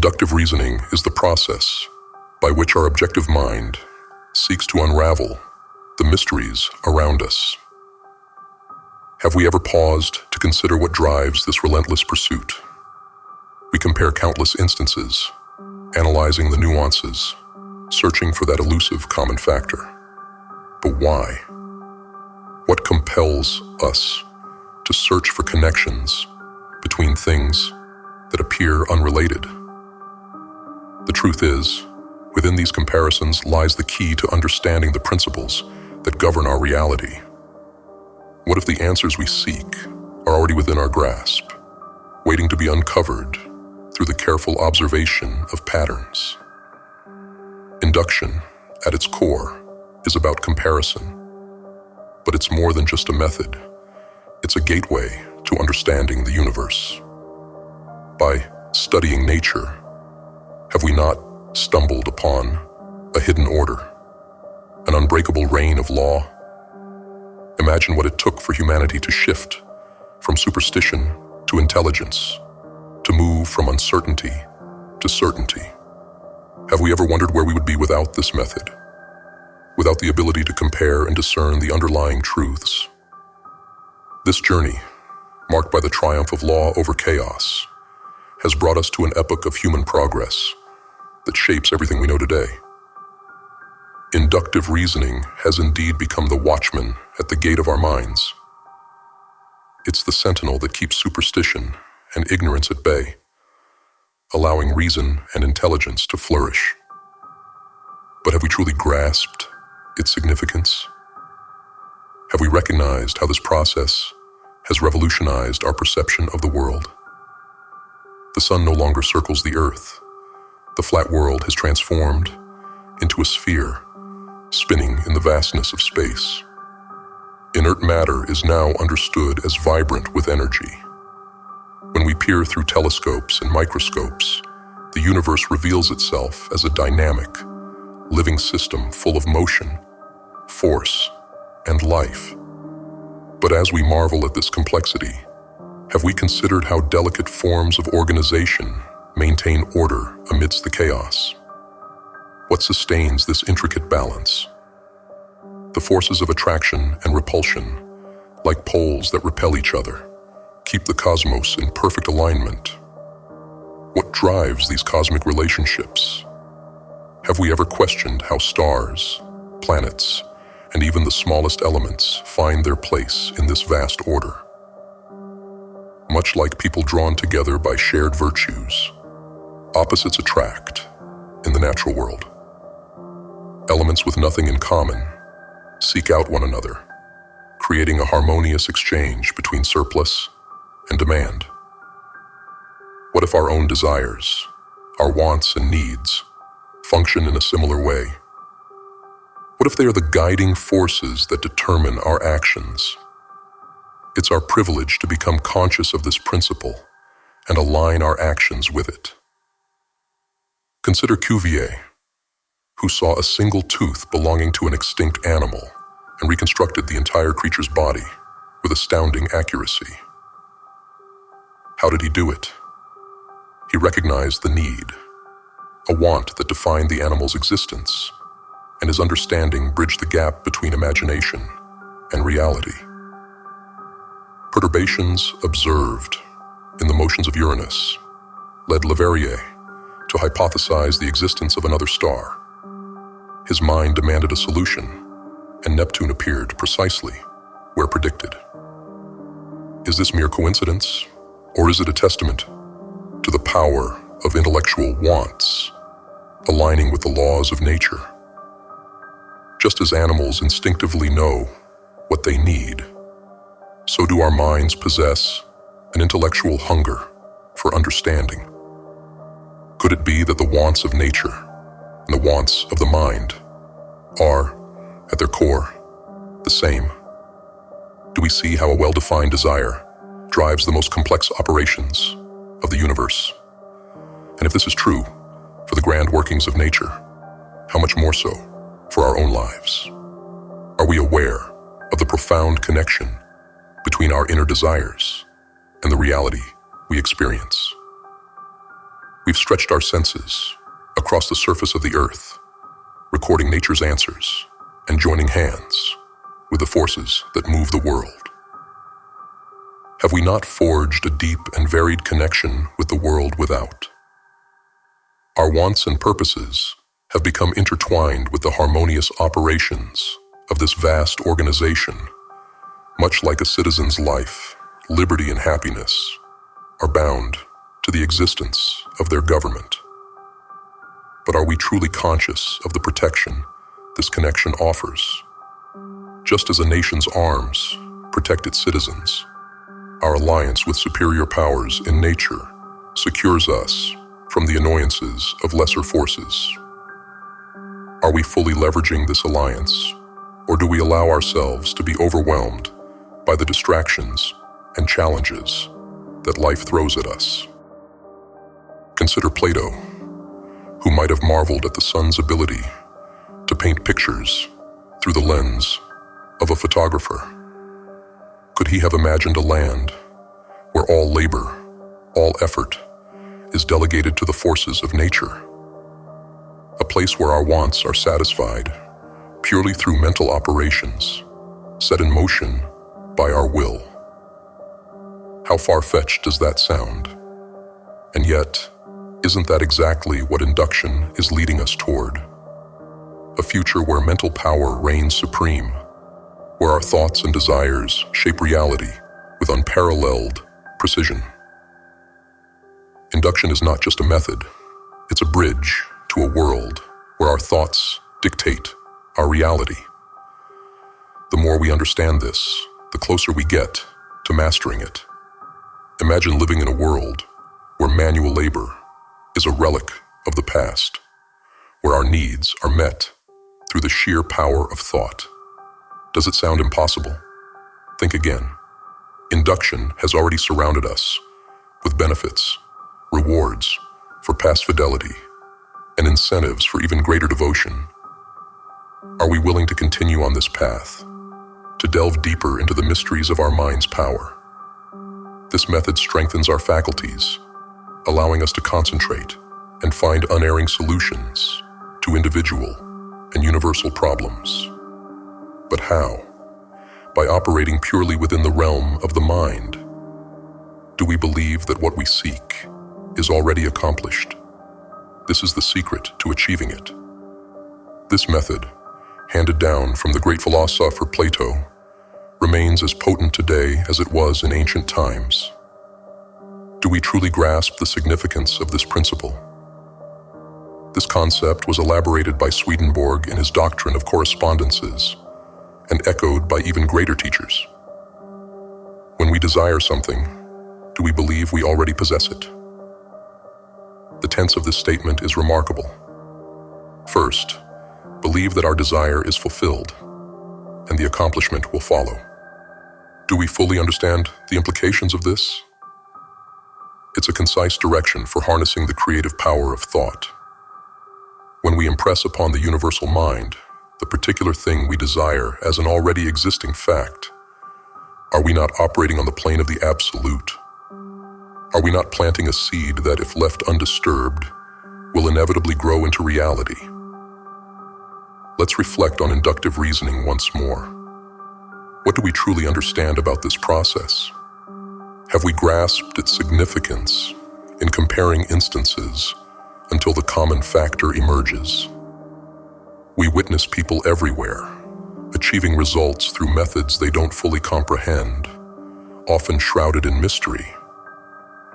Inductive reasoning is the process by which our objective mind seeks to unravel the mysteries around us. Have we ever paused to consider what drives this relentless pursuit? We compare countless instances, analyzing the nuances, searching for that elusive common factor. But why? What compels us to search for connections between things that appear unrelated? The truth is, within these comparisons lies the key to understanding the principles that govern our reality. What if the answers we seek are already within our grasp, waiting to be uncovered through the careful observation of patterns? Induction, at its core, is about comparison. But it's more than just a method. It's a gateway to understanding the universe. By studying nature, have we not stumbled upon a hidden order, an unbreakable reign of law? Imagine what it took for humanity to shift from superstition to intelligence, to move from uncertainty to certainty. Have we ever wondered where we would be without this method? Without the ability to compare and discern the underlying truths? This journey, marked by the triumph of law over chaos, has brought us to an epoch of human progress that shapes everything we know today. Inductive reasoning has indeed become the watchman at the gate of our minds. It's the sentinel that keeps superstition and ignorance at bay, allowing reason and intelligence to flourish. But have we truly grasped its significance? Have we recognized how this process has revolutionized our perception of the world? The sun no longer circles the earth. The flat world has transformed into a sphere, spinning in the vastness of space. Inert matter is now understood as vibrant with energy. When we peer through telescopes and microscopes, the universe reveals itself as a dynamic, living system full of motion, force, and life. But as we marvel at this complexity, have we considered how delicate forms of organization maintain order amidst the chaos? What sustains this intricate balance? The forces of attraction and repulsion, like poles that repel each other, keep the cosmos in perfect alignment. What drives these cosmic relationships? Have we ever questioned how stars, planets, and even the smallest elements find their place in this vast order? Much like people drawn together by shared virtues, opposites attract in the natural world. Elements with nothing in common seek out one another, creating a harmonious exchange between surplus and demand. What if our own desires, our wants and needs, function in a similar way? What if they are the guiding forces that determine our actions? It's our privilege to become conscious of this principle and align our actions with it. Consider Cuvier, who saw a single tooth belonging to an extinct animal and reconstructed the entire creature's body with astounding accuracy. How did he do it? He recognized the need, a want that defined the animal's existence, and his understanding bridged the gap between imagination and reality. Perturbations observed in the motions of Uranus led Leverrier to hypothesize the existence of another star. His mind demanded a solution, and Neptune appeared precisely where predicted. Is this mere coincidence, or is it a testament to the power of intellectual wants aligning with the laws of nature? Just as animals instinctively know what they need, so do our minds possess an intellectual hunger for understanding. Could it be that the wants of nature and the wants of the mind are, at their core, the same? Do we see how a well-defined desire drives the most complex operations of the universe? And if this is true for the grand workings of nature, how much more so for our own lives? Are we aware of the profound connection between our inner desires and the reality we experience? We've stretched our senses across the surface of the earth, recording nature's answers and joining hands with the forces that move the world. Have we not forged a deep and varied connection with the world without? Our wants and purposes have become intertwined with the harmonious operations of this vast organization. Much like a citizen's life, liberty and happiness are bound to the existence of their government. But are we truly conscious of the protection this connection offers? Just as a nation's arms protect its citizens, our alliance with superior powers in nature secures us from the annoyances of lesser forces. Are we fully leveraging this alliance, or do we allow ourselves to be overwhelmed by the distractions and challenges that life throws at us? Consider Plato, who might have marveled at the sun's ability to paint pictures through the lens of a photographer. Could he have imagined a land where all labor, all effort is delegated to the forces of nature? A place where our wants are satisfied purely through mental operations set in motion by our will. How far-fetched does that sound? And yet, isn't that exactly what induction is leading us toward? A future where mental power reigns supreme, where our thoughts and desires shape reality with unparalleled precision. Induction is not just a method, it's a bridge to a world where our thoughts dictate our reality. The more we understand this, the closer we get to mastering it. Imagine living in a world where manual labor is a relic of the past, where our needs are met through the sheer power of thought. Does it sound impossible? Think again. Induction has already surrounded us with benefits, rewards for past fidelity, and incentives for even greater devotion. Are we willing to continue on this path, to delve deeper into the mysteries of our mind's power? This method strengthens our faculties, allowing us to concentrate and find unerring solutions to individual and universal problems. But how? By operating purely within the realm of the mind. Do we believe that what we seek is already accomplished? This is the secret to achieving it. This method, handed down from the great philosopher Plato, remains as potent today as it was in ancient times. Do we truly grasp the significance of this principle? This concept was elaborated by Swedenborg in his doctrine of correspondences and echoed by even greater teachers. When we desire something, do we believe we already possess it? The tense of this statement is remarkable. First, believe that our desire is fulfilled, and the accomplishment will follow. Do we fully understand the implications of this? It's a concise direction for harnessing the creative power of thought. When we impress upon the universal mind the particular thing we desire as an already existing fact, are we not operating on the plane of the absolute? Are we not planting a seed that, if left undisturbed, will inevitably grow into reality? Let's reflect on inductive reasoning once more. What do we truly understand about this process? Have we grasped its significance in comparing instances until the common factor emerges? We witness people everywhere, achieving results through methods they don't fully comprehend, often shrouded in mystery.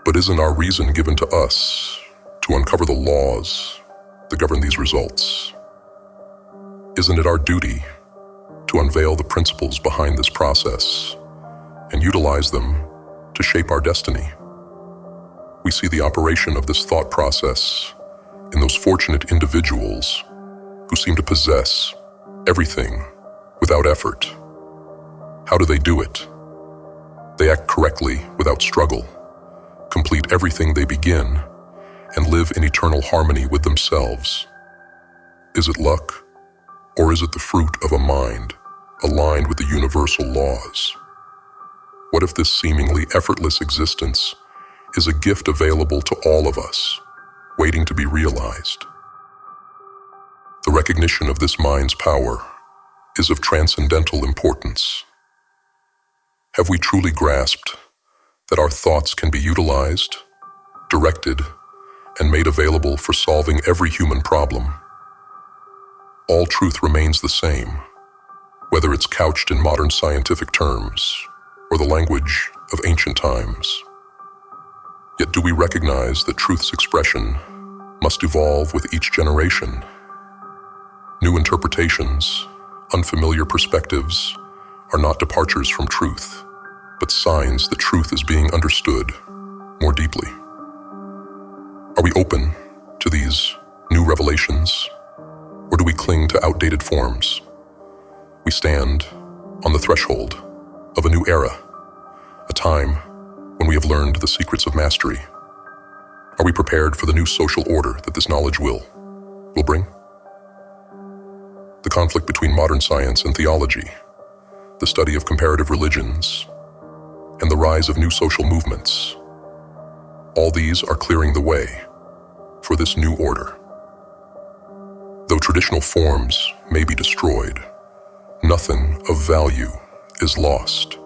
But isn't our reason given to us to uncover the laws that govern these results? Isn't it our duty to unveil the principles behind this process and utilize them to shape our destiny? We see the operation of this thought process in those fortunate individuals who seem to possess everything without effort. How do they do it? They act correctly without struggle, complete everything they begin, and live in eternal harmony with themselves. Is it luck, or is it the fruit of a mind aligned with the universal laws? What if this seemingly effortless existence is a gift available to all of us, waiting to be realized. The recognition of this mind's power is of transcendental importance. Have we truly grasped that our thoughts can be utilized, directed, and made available for solving every human problem? All truth remains the same, whether it's couched in modern scientific terms or the language of ancient times. Yet do we recognize that truth's expression must evolve with each generation? New interpretations, unfamiliar perspectives are not departures from truth, but signs that truth is being understood more deeply. Are we open to these new revelations, or do we cling to outdated forms? We stand on the threshold of a new era, a time when we have learned the secrets of mastery. Are we prepared for the new social order that this knowledge will bring? The conflict between modern science and theology, the study of comparative religions, and the rise of new social movements, all these are clearing the way for this new order. Though traditional forms may be destroyed, nothing of value is lost.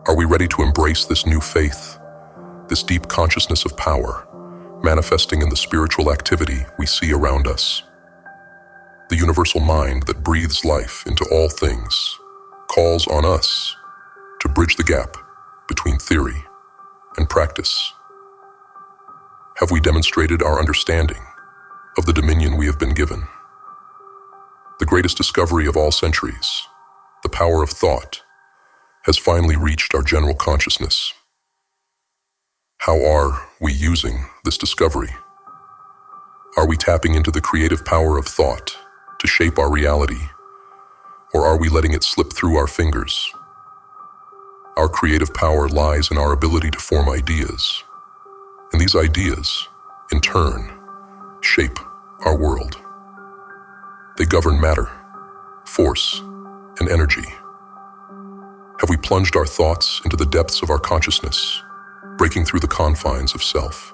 Are we ready to embrace this new faith, this deep consciousness of power, manifesting in the spiritual activity we see around us? The universal mind that breathes life into all things calls on us to bridge the gap between theory and practice. Have we demonstrated our understanding of the dominion we have been given? The greatest discovery of all centuries, the power of thought, has finally reached our general consciousness. How are we using this discovery? Are we tapping into the creative power of thought to shape our reality, or are we letting it slip through our fingers? Our creative power lies in our ability to form ideas, and these ideas, in turn, shape our world. They govern matter, force, and energy. Have we plunged our thoughts into the depths of our consciousness, breaking through the confines of self?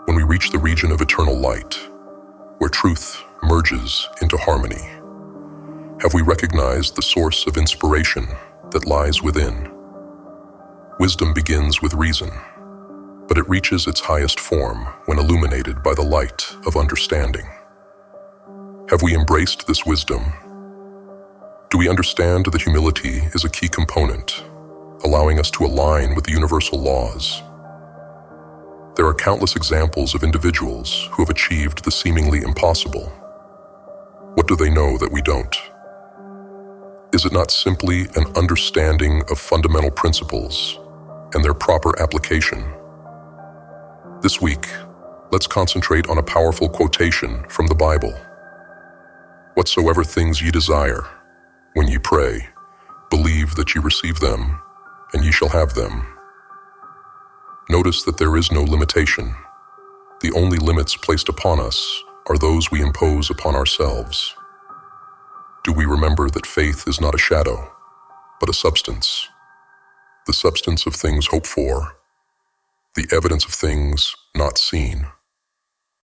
When we reach the region of eternal light, where truth merges into harmony, have we recognized the source of inspiration that lies within? Wisdom begins with reason, but it reaches its highest form when illuminated by the light of understanding. Have we embraced this wisdom? Do we understand that humility is a key component, allowing us to align with the universal laws? There are countless examples of individuals who have achieved the seemingly impossible. What do they know that we don't? Is it not simply an understanding of fundamental principles and their proper application? This week, let's concentrate on a powerful quotation from the Bible. Whatsoever things ye desire, when ye pray, believe that ye receive them, and ye shall have them. Notice that there is no limitation. The only limits placed upon us are those we impose upon ourselves. Do we remember that faith is not a shadow, but a substance? The substance of things hoped for, the evidence of things not seen.